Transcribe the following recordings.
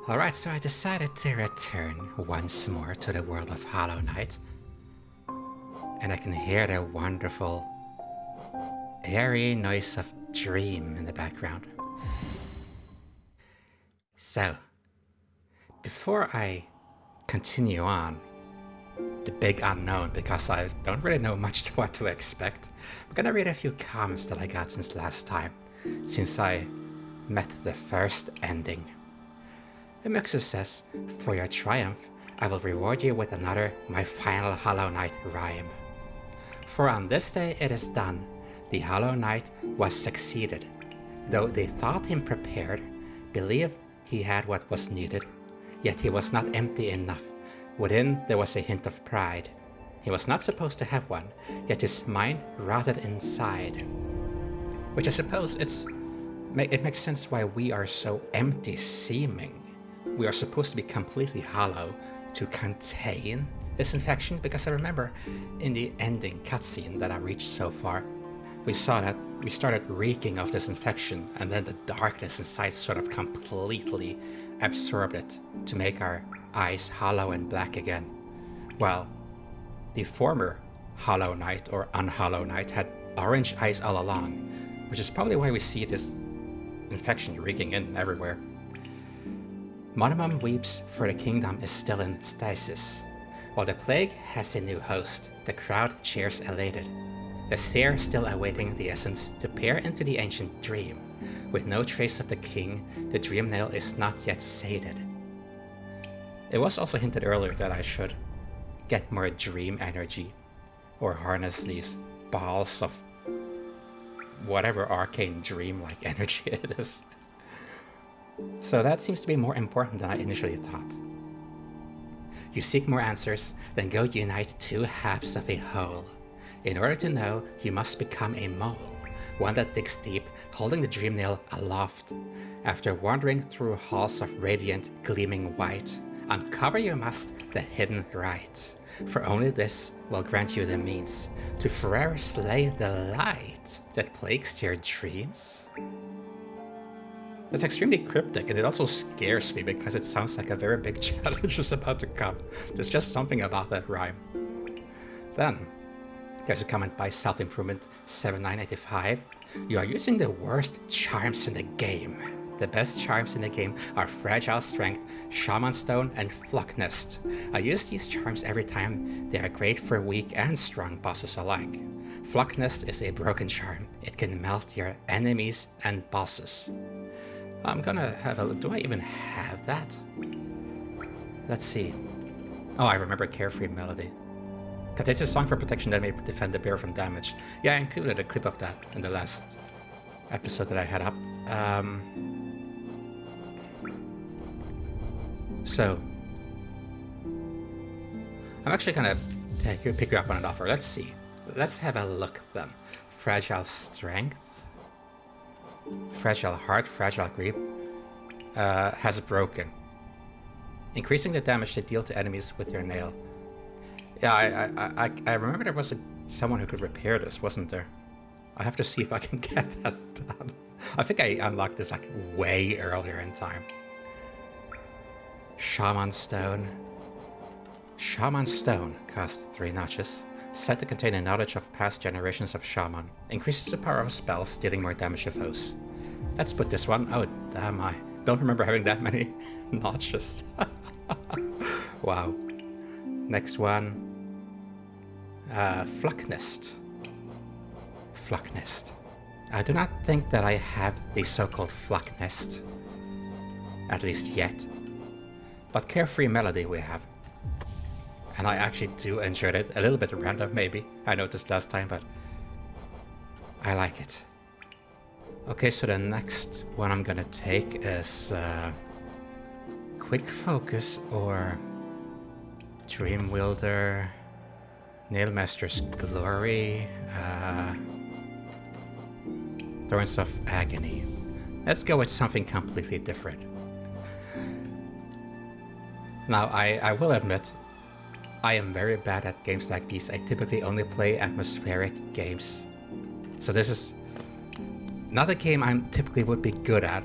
Alright, so I decided to return once more to the world of Hallownest. And I can hear the wonderful, airy noise of Dream in the background. So, before I continue on, the big unknown, because I don't really know much what to expect, I'm gonna read a few comments that I got since last time, since I met the first ending. The mixer says, "For your triumph, I will reward you with another My Final Hollow Knight rhyme. For on this day it is done, the Hollow Knight was succeeded. Though they thought him prepared, believed he had what was needed, yet he was not empty enough. Within there was a hint of pride. He was not supposed to have one, yet his mind rotted inside." Which I suppose it makes sense why we are so empty-seeming. We are supposed to be completely hollow to contain this infection, because I remember in the ending cutscene that I reached so far, we saw that we started reeking of this infection, and then the darkness inside sort of completely absorbed it to make our eyes hollow and black again. Well, the former Hollow Knight or Unhollow Knight had orange eyes all along, which is probably why we see this infection reeking in everywhere. Monimum weeps, for the kingdom is still in stasis. While the plague has a new host, the crowd cheers elated. The seer still awaiting the essence to peer into the ancient dream. With no trace of the king, the dream nail is not yet sated. It was also hinted earlier that I should get more dream energy, or harness these balls of whatever arcane dream-like energy it is. So that seems to be more important than I initially thought. You seek more answers, then go unite two halves of a whole. In order to know, you must become a mole, one that digs deep, holding the dream nail aloft. After wandering through halls of radiant, gleaming white, uncover you must the hidden right. For only this will grant you the means to forever slay the light that plagues your dreams. That's extremely cryptic, and it also scares me because it sounds like a very big challenge is about to come. There's just something about that rhyme. Then, there's a comment by Self-Improvement 7985. "You are using the worst charms in the game. The best charms in the game are Fragile Strength, Shaman Stone, and Hallownest. I use these charms every time. They are great for weak and strong bosses alike. Hallownest is a broken charm. It can melt your enemies and bosses." I'm gonna have a look. Do I even have that? Let's see. Oh, I remember Carefree Melody. Contains a song for protection that may defend the bear from damage. Yeah, I included a clip of that in the last episode that I had up. So, I'm actually gonna pick you up on an offer. Let's see. Let's have a look then. Fragile Strength. Fragile Heart, Fragile Grip, has broken. Increasing the damage they deal to enemies with your nail. Yeah, I remember there was someone who could repair this, wasn't there? I have to see if I can get that done. I think I unlocked this like way earlier in time. Shaman Stone. Shaman Stone costs 3 notches. Said to contain a knowledge of past generations of shaman. Increases the power of spells, dealing more damage to foes. Let's put this one. Oh, damn, I don't remember having that many notches. Wow. Next one. Hallownest. Hallownest. I do not think that I have the so-called Hallownest. At least yet. But Carefree Melody we have. And I actually do enjoy it. A little bit random, maybe. I noticed last time, but I like it. Okay, so the next one I'm gonna take is Quick Focus or Dream Wielder, Nailmaster's Glory, Thorns of Agony. Let's go with something completely different. Now, I will admit, I am very bad at games like these. I typically only play atmospheric games. So this is not a game I typically would be good at,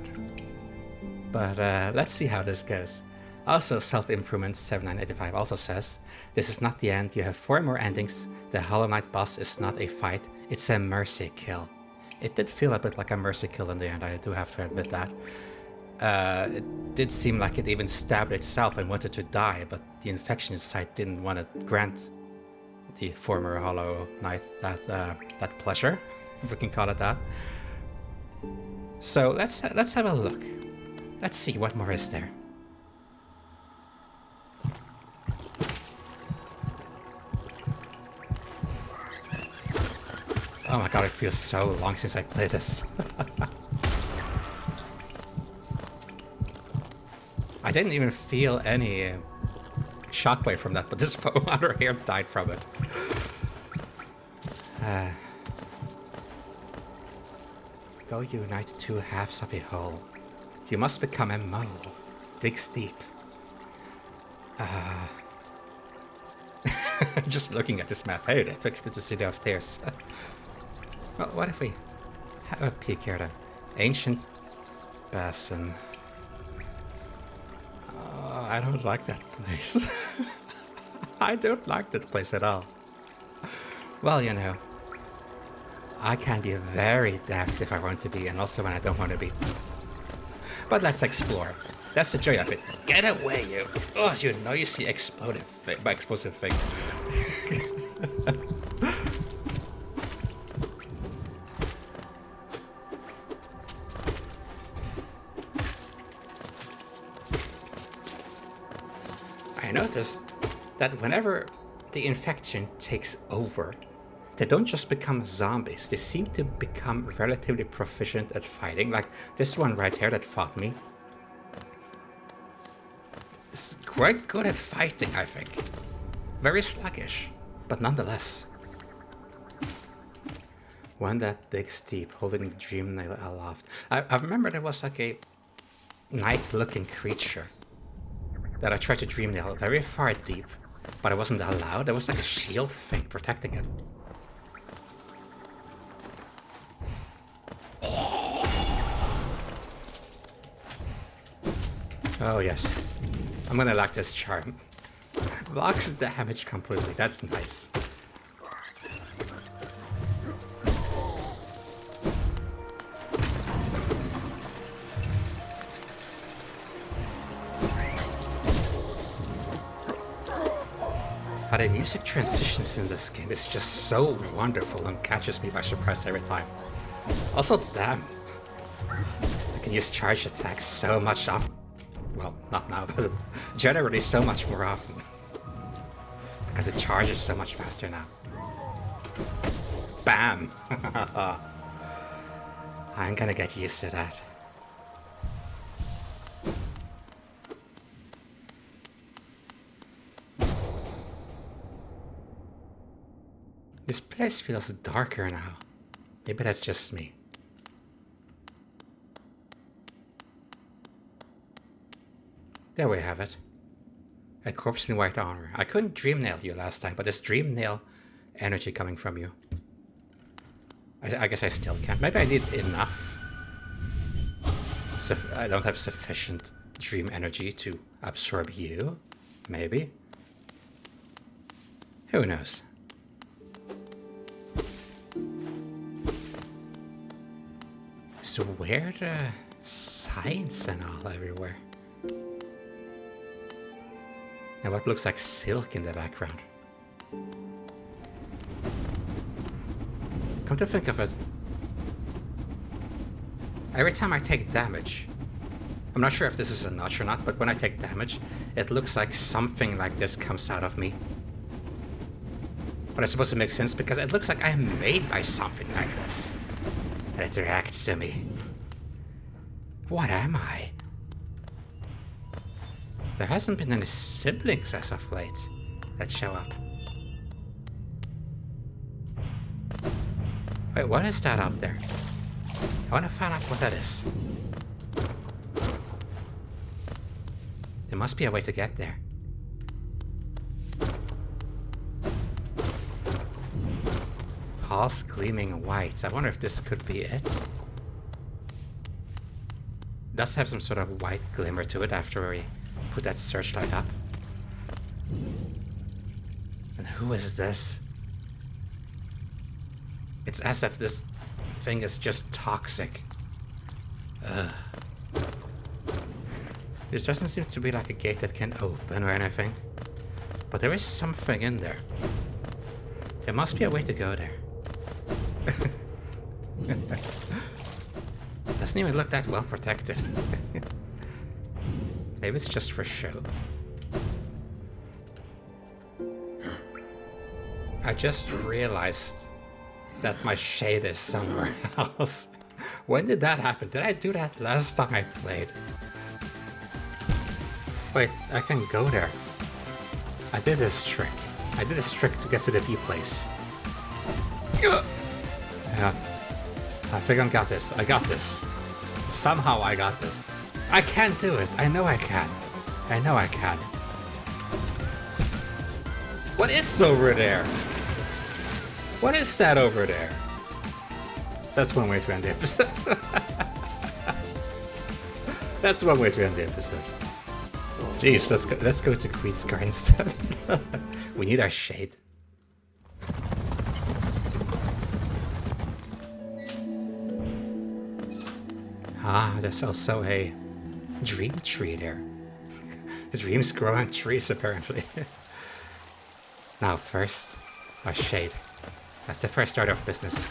But let's see how this goes. Also, Self-Improvement 7985 also says, this is not the end, you have 4 more endings. The Hollow Knight boss is not a fight, it's a mercy kill. It did feel a bit like a mercy kill in the end, I do have to admit that. It did seem like it even stabbed itself and wanted to die, but the infection site didn't want to grant the former Hollow Knight that pleasure, if we can call it that. So let's have a look. Let's see what more is there. Oh my god, it feels so long since I played this. I didn't even feel any shockwave from that, but this foam under here died from it. Go unite 2 halves of a whole. You must become a mole. Digs deep. Just looking at this map, hey, that took me to City of Tears. Well, what if we have a peek here then? Ancient Basin. I don't like that place. I don't like that place at all. Well, you know, I can be very daft if I want to be, and also when I don't want to be. But let's explore. That's the joy of it. Get away, you! Oh, you know you see explosive thing. I noticed that whenever the infection takes over, they don't just become zombies, they seem to become relatively proficient at fighting. Like this one right here that fought me. Is quite good at fighting, I think. Very sluggish, but nonetheless. One that digs deep, holding the dream nail aloft. I remember there was like a knife-looking creature that I tried to dream nail very far deep, but I wasn't allowed. There was like a shield thing protecting it. Oh yes, I'm gonna like this charm. Blocks damage completely, that's nice. But the music transitions in this game is just so wonderful and catches me by surprise every time. Also, damn, I can use charge attacks so much often. Well, not now, but generally so much more often. Because it charges so much faster now. Bam! I'm gonna get used to that. This place feels darker now. Maybe that's just me. There we have it. A corpse in white armor. I couldn't dream nail you last time, but there's dream nail energy coming from you. I guess I still can't. Maybe I need enough. So I don't have sufficient dream energy to absorb you. Maybe. Who knows? So where are the signs and all everywhere? And what looks like silk in the background. Come to think of it, every time I take damage, I'm not sure if this is a notch or not, but when I take damage, it looks like something like this comes out of me. But I suppose it makes sense because it looks like I'm made by something like this. And it reacts to me. What am I? There hasn't been any siblings as of late that show up. Wait, what is that up there? I want to find out what that is. There must be a way to get there. Halls gleaming white. I wonder if this could be it. does have some sort of white glimmer to it after we put that searchlight up. And who is this? It's as if this thing is just toxic. Ugh. This doesn't seem to be like a gate that can open or anything. But there is something in there. There must be a way to go there. Doesn't even look that well protected. Maybe it's just for show. I just realized that my shade is somewhere else. When did that happen? Did I do that last time I played? Wait, I can go there. I did this trick. I did this trick to get to the B place. Yeah, I think I got this. I got this. Somehow I got this. I can do it. I know I can. I know I can. What is over there? What is that over there? That's one way to end the episode. That's one way to end the episode. Jeez, let's go to Queen's Car instead. We need our shade. Ah, there's also a dream tree there. Dreams grow on trees, apparently. Now, first, our shade. That's the first order of business.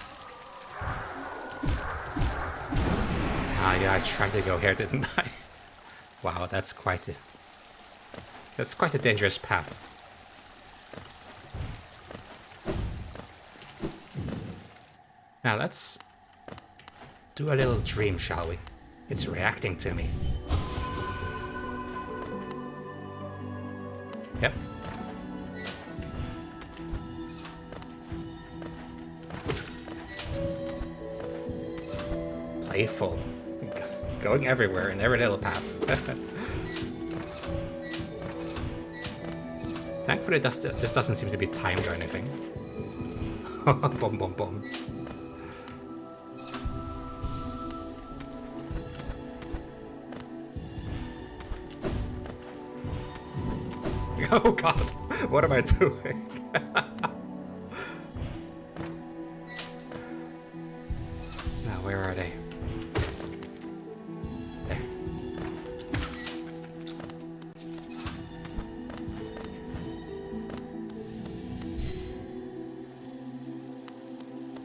Ah, yeah, I tried to go here, didn't I? Wow, that's quite a dangerous path. Now let's do a little dream, shall we? It's reacting to me. Yep. Playful. Going everywhere in every little path. Thankfully, this doesn't seem to be timed or anything. Boom, boom, boom. Oh god, what am I doing? Now, where are they? There.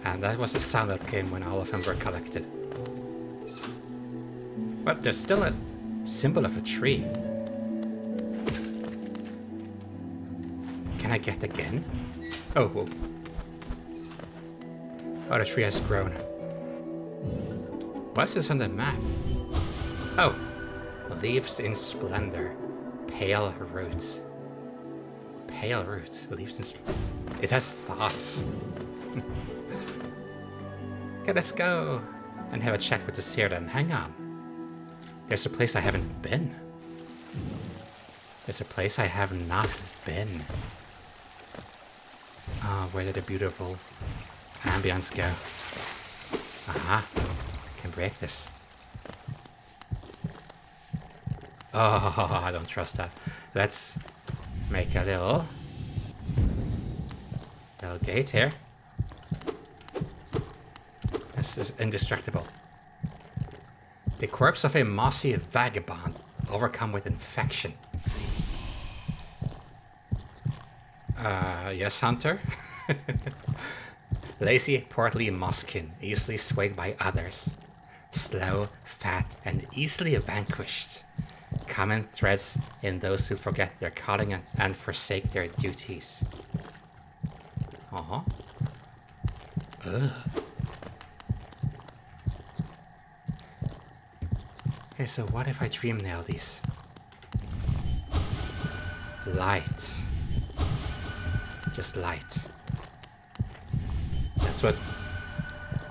And that was the sound that came when all of them were collected. But there's still a symbol of a tree. Can I get again? Oh, whoa. Oh, the tree has grown. What is this on the map? Oh, leaves in splendor. Pale roots. Pale roots. Leaves in splendor. It has thoughts. Okay, let's go and have a chat with the seer then. Hang on. There's a place I haven't been. There's a place I have not been. Ah, where did the beautiful ambience go? Aha, I can break this. Oh, I don't trust that. Let's make a little gate here. This is indestructible. The corpse of a mossy vagabond overcome with infection. Yes, Hunter? Lazy, portly Moskin, easily swayed by others. Slow, fat, and easily vanquished. Common threads in those who forget their calling and forsake their duties. Uh-huh. Ugh. Okay, so what if I dream nail these? Light. Just light.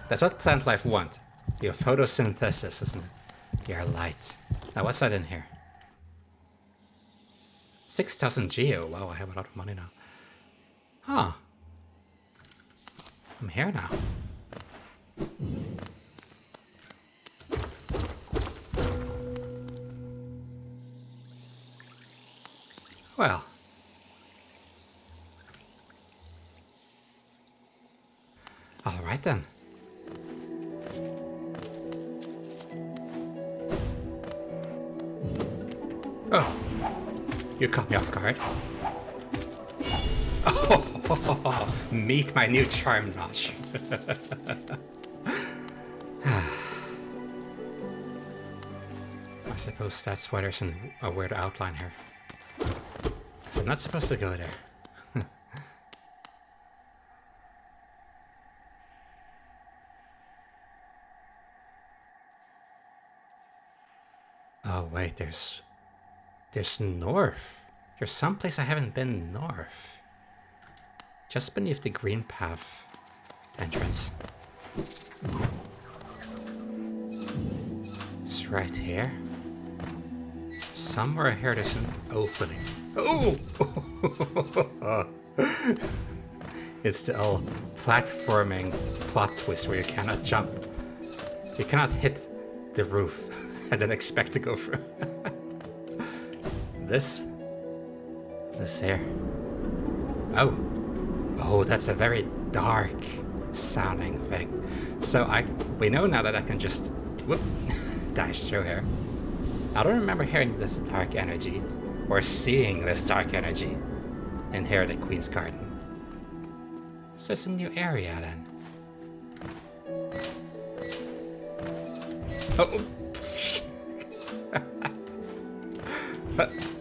That's what plant life want. Your photosynthesis, isn't it? Your light. Now what's that in here? 6,000 geo. Wow, I have a lot of money now. Huh. I'm here now. Well. Alright then. Oh, you caught me off guard. Oh, meet my new charm notch. I suppose that's why there's a weird outline here. So I'm not supposed to go there. Oh wait, there's north. There's someplace I haven't been north. Just beneath the green path entrance. It's right here. Somewhere here there's an opening. Oh! It's the old platforming plot twist where you cannot jump. You cannot hit the roof and then expect to go through. This here. Oh, that's a very dark sounding thing. So we know now that I can just dash through here. I don't remember hearing this dark energy or seeing this dark energy in here at the Queen's Garden. So it's a new area then. Oh.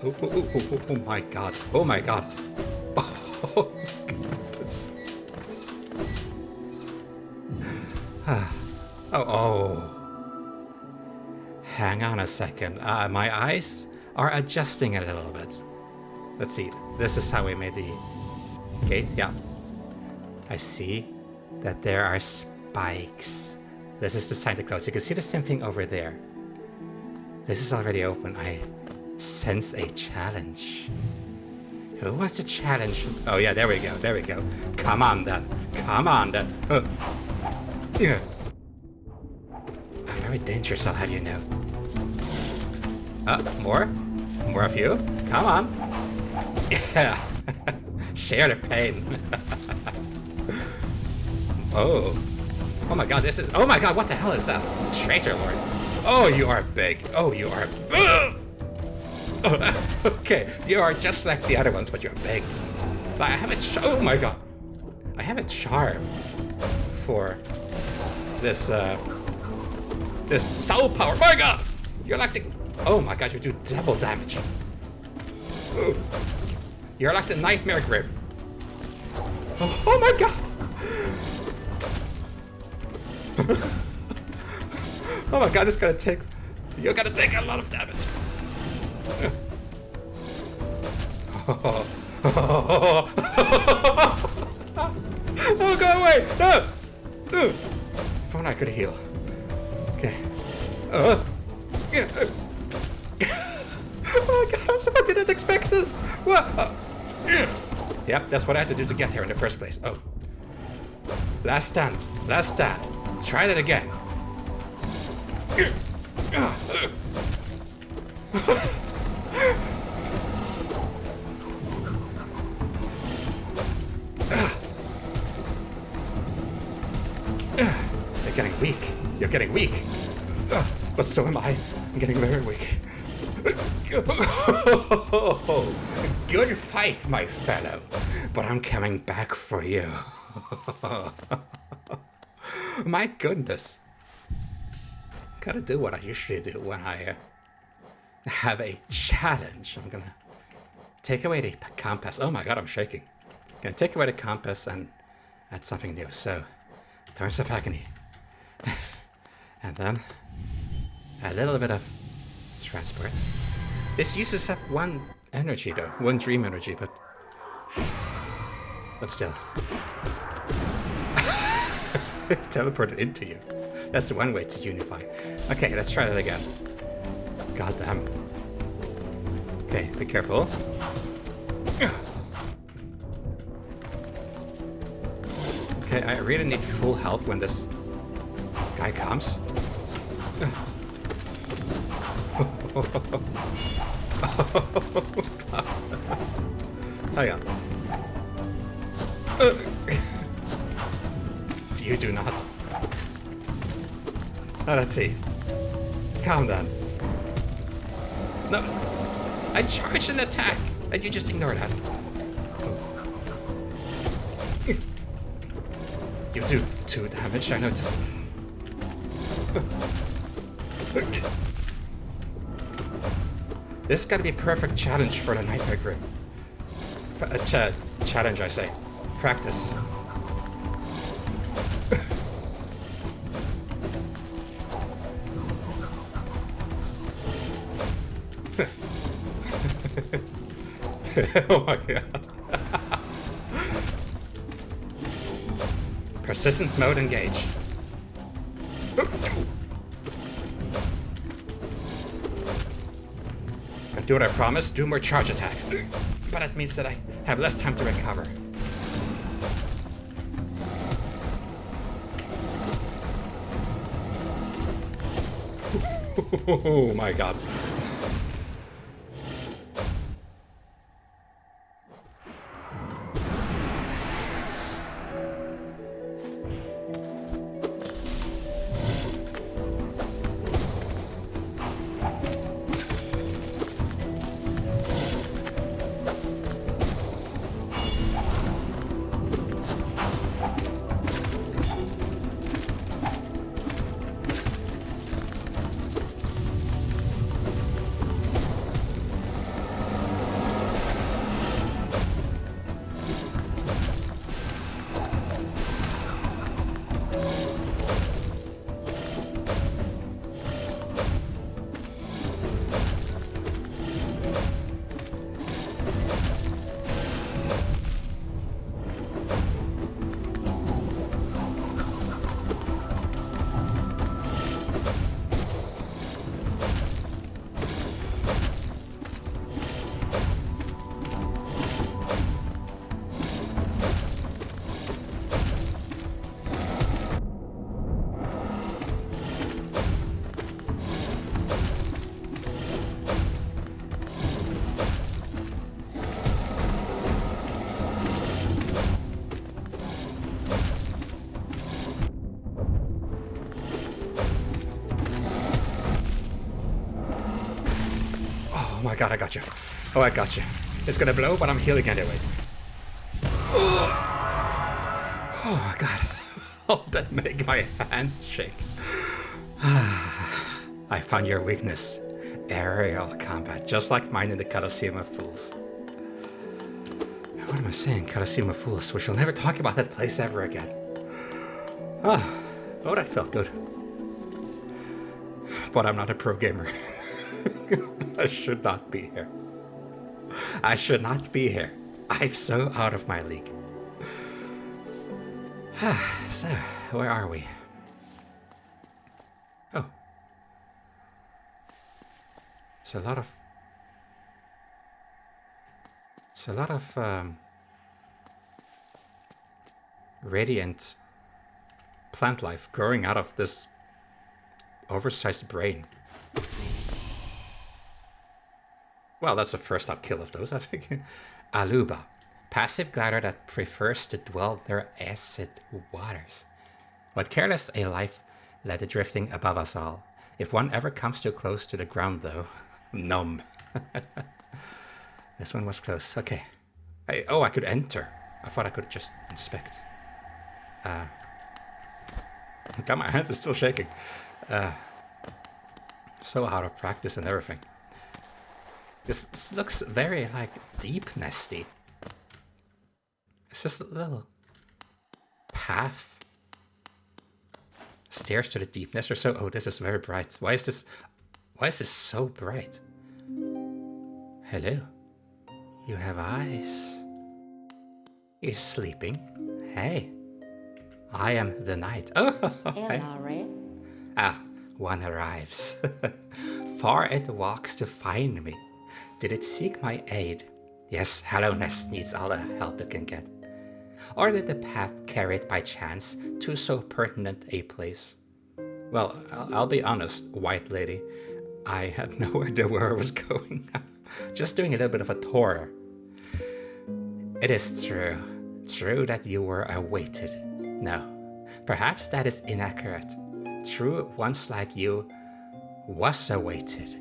Oh my god. Oh my god. Oh, goodness. Oh. Hang on a second. My eyes are adjusting a little bit. Let's see. This is how we made the gate. Yeah. I see that there are spikes. This is the sign to close. You can see the same thing over there. This is already open. I sense a challenge. Who was the challenge? Oh yeah, there we go. There we go. Come on then. Come on then. Yeah. I'm very dangerous, I'll have you know. More? More of you? Come on. Yeah. Share the pain. Oh. Oh my god, this is... Oh my god, what the hell is that? Traitor Lord. Oh, you are big. Oh, you are... Okay, you are just like the other ones, but you're big. But I have a... Oh my god. I have a charm for this, this soul power. My god! You're like the... Oh my god, you do double damage. Ooh. You're like the Nightmare Grip. Oh my god! Oh my god, this is gonna take... You're gonna take a lot of damage. Oh, go away! No! If only I could heal. Okay. Oh my god, I didn't expect this! What? Yep, that's what I had to do to get here in the first place. Oh. Last stand. Last stand. Try that again. You're getting weak. You're getting weak. But so am I. I'm getting very weak. Good fight, my fellow. But I'm coming back for you. My goodness. Gotta do what I usually do when I have a challenge. I'm gonna take away the compass. Oh my god, I'm shaking. Gonna take away the compass and add something new. So, Thorns of Agony. And then a little bit of transport. This uses up one energy though, one dream energy, but still. Teleported into you. That's the one way to unify. Okay, let's try that again. God damn. Okay, be careful. Okay, I really need full health when this guy comes. Hang on. You do not. Now let's see. Calm down. No. I charged an attack, and you just ignore that. You do 2 damage, I noticed. This is gotta be a perfect challenge for the Nightmare Grim. Challenge, I say. Practice. Oh my god. Persistent mode engage. And do what I promised, do more charge attacks. But it means that I have less time to recover. Oh my god. Oh my god, I got you. Oh, I got you. It's gonna blow, but I'm healing anyway. Oh my god. Oh, that made my hands shake. I found your weakness. Aerial combat, just like mine in the Colosseum of Fools. What am I saying? Colosseum of Fools. We shall never talk about that place ever again. Oh, that felt good. But I'm not a pro gamer. I should not be here. I should not be here. I'm so out of my league. So, where are we? Oh. It's a lot of radiant plant life growing out of this oversized brain. Well, that's the first kill of those, I think. Aluba. Passive glider that prefers to dwell near acid waters. What careless a life led drifting above us all. If one ever comes too close to the ground, though, numb. This one was close. Okay. I could enter. I thought I could just inspect. God, my hands are still shaking. So out of practice and everything. This looks very, like, deep nesty. It's just a little path. Stairs to the deep nest or so. Oh, this is very bright. Why is this so bright? Hello. You have eyes. You're sleeping. Hey. I am the night. Oh, hey. One arrives. Far it walks to find me. Did it seek my aid? Yes, Hallownest needs all the help it can get. Or did the path carry it by chance to so pertinent a place? Well, I'll be honest, White Lady. I had no idea where I was going. Just doing a little bit of a tour. It is true that you were awaited. No, perhaps that is inaccurate. True, once like you was awaited.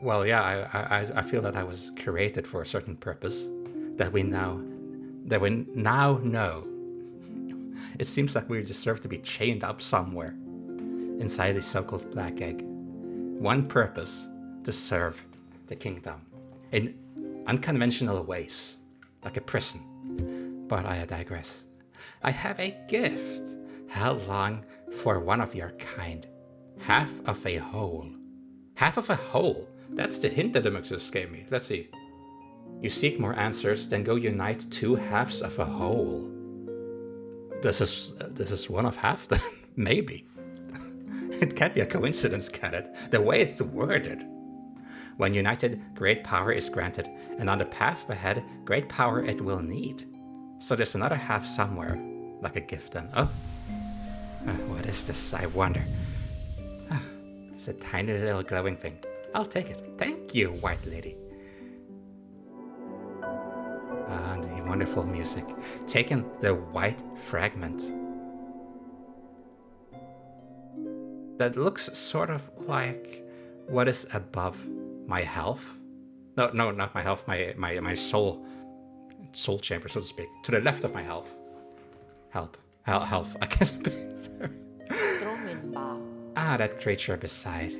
Well, yeah, I feel that I was created for a certain purpose that we now know. It seems like we deserve to be chained up somewhere inside the so-called black egg. One purpose: to serve the kingdom in unconventional ways, like a prison. But I digress. I have a gift held long for one of your kind. Half of a whole. Half of a whole? That's the hint that the Muxus gave me. Let's see. You seek more answers, then go unite two halves of a whole. This is one of half then? Maybe. It can't be a coincidence, can it? The way it's worded. When united, great power is granted, and on the path ahead, great power it will need. So there's another half somewhere, like a gift then. Oh, what is this, I wonder? It's a tiny little glowing thing. I'll take it. Thank you, white lady. The wonderful music. Taking the white fragment. That looks sort of like what is above my health. No, not my health, my soul chamber, so to speak. To the left of my health. Health, I guess. That creature beside.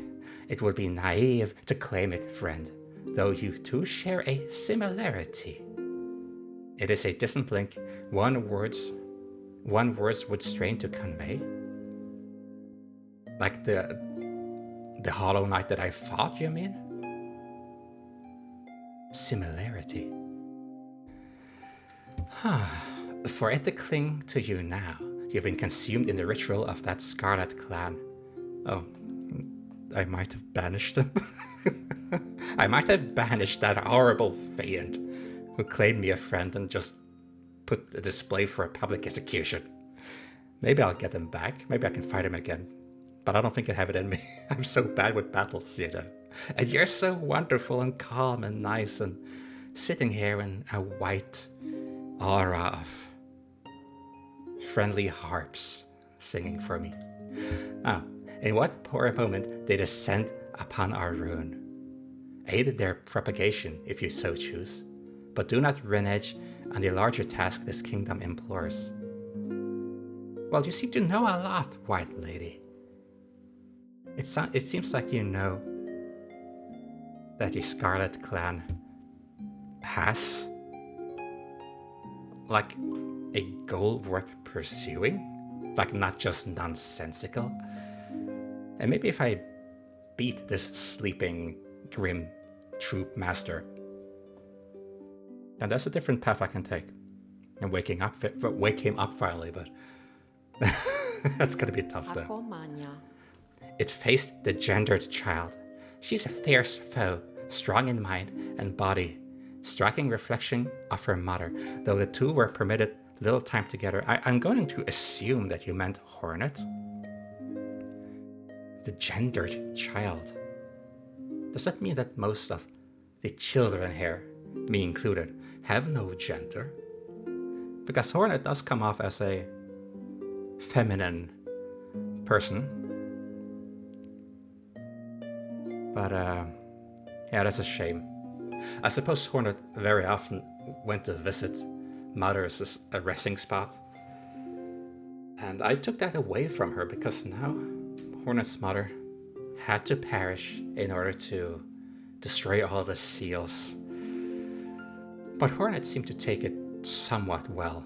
It would be naive to claim it friend, though you two share a similarity. It is a distant link, one words would strain to convey. Like the Hollow Knight that I fought, you mean? Similarity. For it to cling to you now, you've been consumed in the ritual of that Scarlet clan. Oh, I might have banished them. I might have banished that horrible fiend who claimed me a friend and just put a display for a public execution. Maybe I'll get him back. Maybe I can fight him again. But I don't think I have it in me. I'm so bad with battles, you know. And you're so wonderful and calm and nice and sitting here in a white aura of friendly harps singing for me. In what poor moment they descend upon our ruin? Aid their propagation, if you so choose, but do not renege on the larger task this kingdom implores. Well, you seem to know a lot, white lady. It seems like you know that the Scarlet clan has like a goal worth pursuing, like not just nonsensical. And maybe if I beat this sleeping grim troop master, then there's a different path I can take. And wake him up finally, but that's gonna be tough though. It faced the gendered child. She's a fierce foe, strong in mind and body, striking reflection of her mother, though the two were permitted little time together. I'm going to assume that you meant Hornet. The gendered child. Does that mean that most of the children here, me included, have no gender? Because Hornet does come off as a feminine person. But, yeah, that's a shame. I suppose Hornet very often went to visit Mother's a resting spot. And I took that away from her because now Hornet's mother had to perish in order to destroy all the seals. But Hornet seemed to take it somewhat well.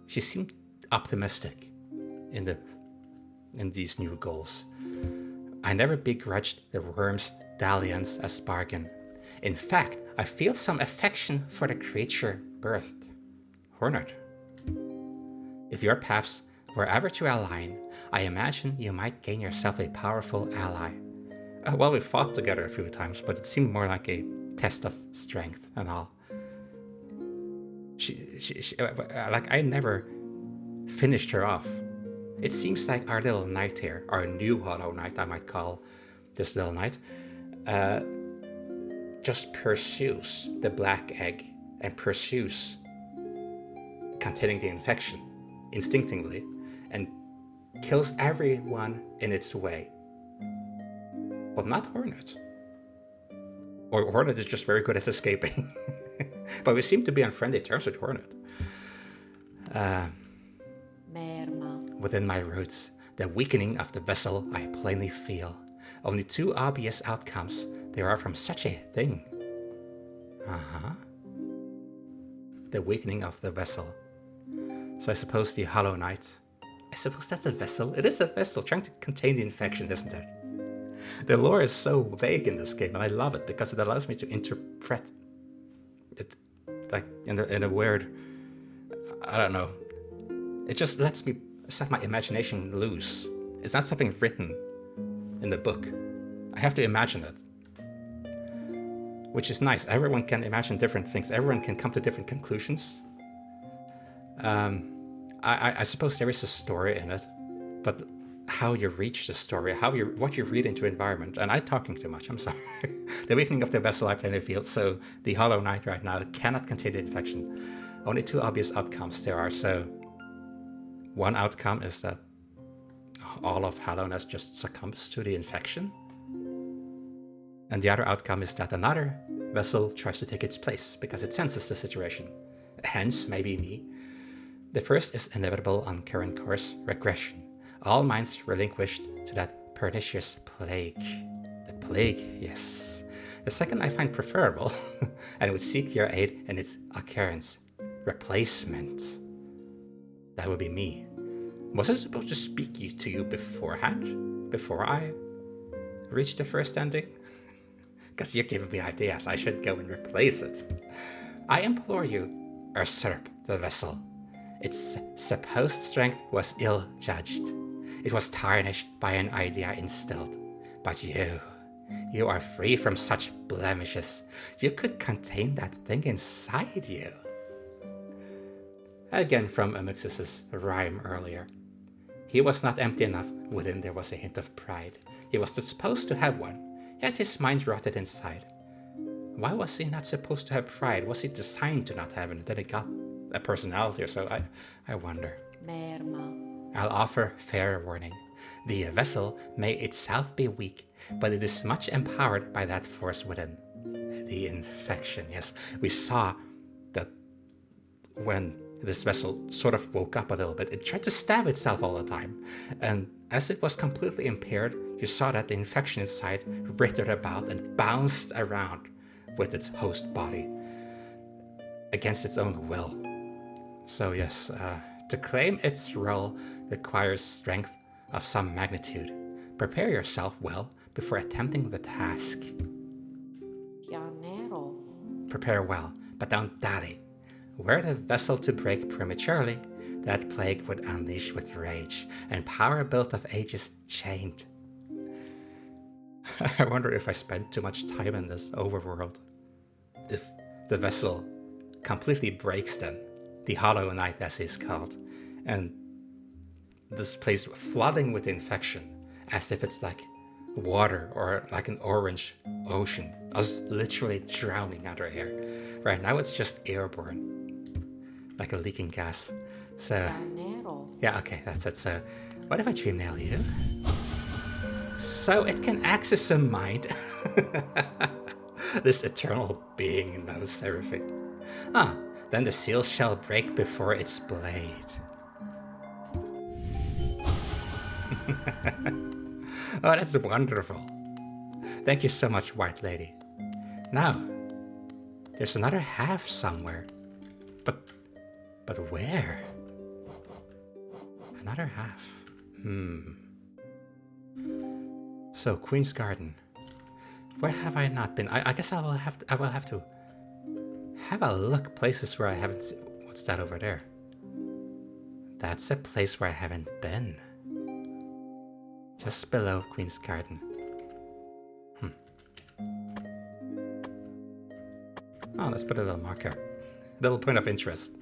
She seemed optimistic in these new goals. I never begrudged the worm's dalliance as bargain. In fact, I feel some affection for the creature birthed. Hornet, if your paths were ever to align, I imagine you might gain yourself a powerful ally. Well, we fought together a few times, but it seemed more like a test of strength and all. She like I never finished her off. It seems like our little knight here, our new Hollow Knight, I might call this little knight, just pursues the black egg and pursues containing the infection instinctively and kills everyone in its way. But not Hornet. Or Hornet is just very good at escaping. But we seem to be on friendly terms with Hornet. Within my roots, the weakening of the vessel I plainly feel. Only two obvious outcomes there are from such a thing. The weakening of the vessel. So I suppose the Hollow Knight. I suppose that's a vessel. It is a vessel trying to contain the infection, isn't it? The lore is so vague in this game, and I love it because it allows me to interpret it like in a weird, I don't know. It just lets me set my imagination loose. It's not something written in the book. I have to imagine it. Which is nice. Everyone can imagine different things. Everyone can come to different conclusions. I suppose there is a story in it, but how you reach the story, what you read into environment, and I'm talking too much, I'm sorry. The weakening of the vessel I plainly feel, so the Hollow Knight right now cannot contain the infection. Only two obvious outcomes there are, so one outcome is that all of Hallownest just succumbs to the infection. And the other outcome is that another vessel tries to take its place because it senses the situation. Hence, maybe me. The first is inevitable on current course, regression. All minds relinquished to that pernicious plague. The plague, yes. The second I find preferable, and would seek your aid in its occurrence. Replacement. That would be me. Was I supposed to speak to you beforehand? Before I reached the first ending? Because you're giving me ideas. I should go and replace it. I implore you, usurp the vessel. Its supposed strength was ill-judged. It was tarnished by an idea instilled. But you are free from such blemishes. You could contain that thing inside you. Again from Amixis' rhyme earlier. He was not empty enough, within there was a hint of pride. He was not supposed to have one, yet his mind rotted inside. Why was he not supposed to have pride? Was he designed to not have it? Then it got a personality or so? I wonder. I'll offer fair warning. The vessel may itself be weak, but it is much empowered by that force within. The infection, yes. We saw that when this vessel sort of woke up a little bit, it tried to stab itself all the time. And as it was completely impaired, you saw that the infection inside writhed about and bounced around with its host body against its own will. So yes, to claim its role requires strength of some magnitude. Prepare yourself well before attempting the task. Prepare well, but don't dally. Were the vessel to break prematurely, that plague would unleash with rage, and power built of ages chained. I wonder if I spent too much time in this overworld. If the vessel completely breaks then, the Hollow Knight as he's called, and this place flooding with infection, as if it's like water or like an orange ocean, us literally drowning under here. Right now it's just airborne. Like a leaking gas. So, yeah, okay, that's it. So, what if I dream nail you? So it can access a mind. This eternal being knows everything. Then the seal shall break before its blade. Oh, that's wonderful. Thank you so much, White Lady. Now, there's another half somewhere. But where? Another half. So, Queen's Garden. Where have I not been? I guess I will have to have a look places where I haven't seen. What's that over there? That's a place where I haven't been. Just below Queen's Garden. Oh, let's put a little marker. A little point of interest.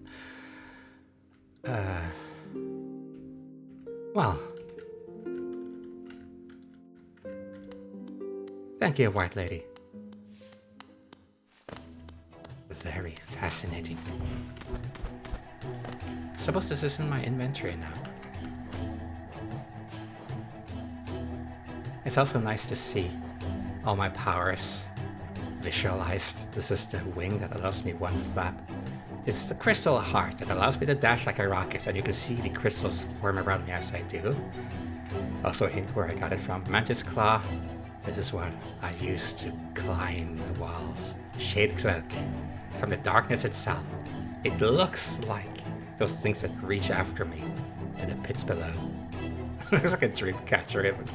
Well. Thank you, White Lady. very fascinating. Suppose this is in my inventory now. It's also nice to see all my powers visualized. This is the wing that allows me one flap. This is the crystal heart that allows me to dash like a rocket, and you can see the crystals form around me as I do. Also a hint where I got it from. Mantis Claw. This is what I use to climb the walls. Shade Cloak. From the darkness itself. It looks like those things that reach after me in the pits below. Looks like a dream catcher even.